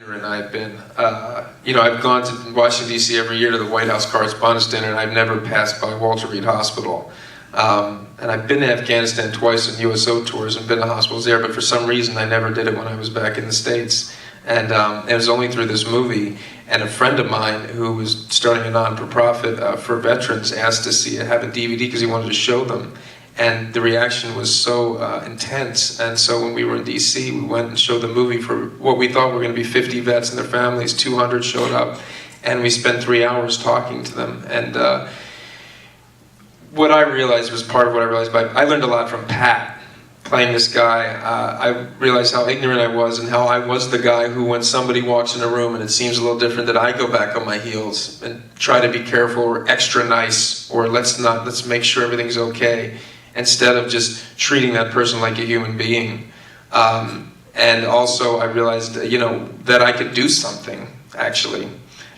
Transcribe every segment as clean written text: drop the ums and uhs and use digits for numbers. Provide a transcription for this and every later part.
And I've been, I've gone to Washington, D.C. every year to the White House Correspondents' Dinner, and I've never passed by Walter Reed Hospital. And I've been to Afghanistan twice on USO tours and been to hospitals there, but for some reason I never did it when I was back in the States. And it was only through this movie, and a friend of mine who was starting a non-for-profit for veterans asked to have a DVD because he wanted to show them. And the reaction was so intense, and so when we were in DC, we went and showed the movie for what we thought were going to be 50 vets and their families. 200 showed up, and we spent 3 hours talking to them. And what I realized was part of what I realized, but I learned a lot from Pat, playing this guy. I realized how ignorant I was and how I was the guy who, when somebody walks in a room and it seems a little different, that I go back on my heels and try to be careful or extra nice, or let's make sure everything's okay, instead of just treating that person like a human being. And also I realized, that I could do something, actually.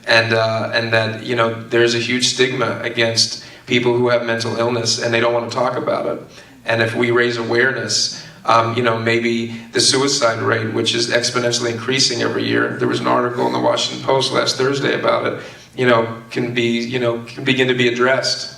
And that, there's a huge stigma against people who have mental illness and they don't want to talk about it. And if we raise awareness, maybe the suicide rate, which is exponentially increasing every year, there was an article in the Washington Post last Thursday about it, can begin to be addressed.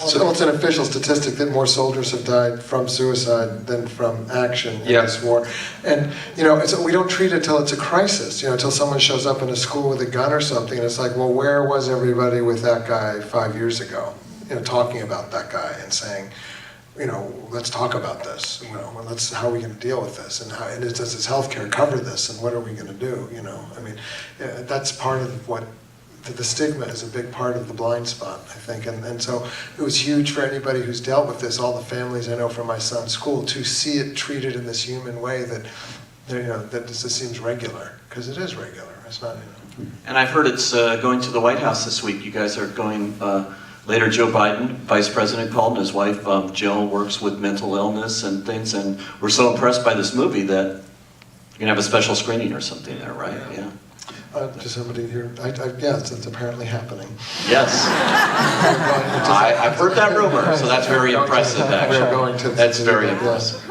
Well, it's an official statistic that more soldiers have died from suicide than from action in this war. And, we don't treat it till it's a crisis, till someone shows up in a school with a gun or something, and it's like, well, where was everybody with that guy 5 years ago? Talking about that guy and saying, let's talk about this, how are we going to deal with this, and does his health care cover this, and what are we going to do, that's part of what the stigma is, a big part of the blind spot, I think, and so it was huge for anybody who's dealt with this, all the families I know from my son's school, to see it treated in this human way that, that this seems regular, because it is regular, it's not, And I've heard it's going to the White House this week. You guys are going, later Joe Biden, Vice President, called, and his wife Jill works with mental illness and things, and we're so impressed by this movie that you're going to have a special screening or something there, right? Yeah. Just somebody here, yes, it's apparently happening. Yes. I've heard that rumor, so that's very impressive, actually. We're going to that's very impressive.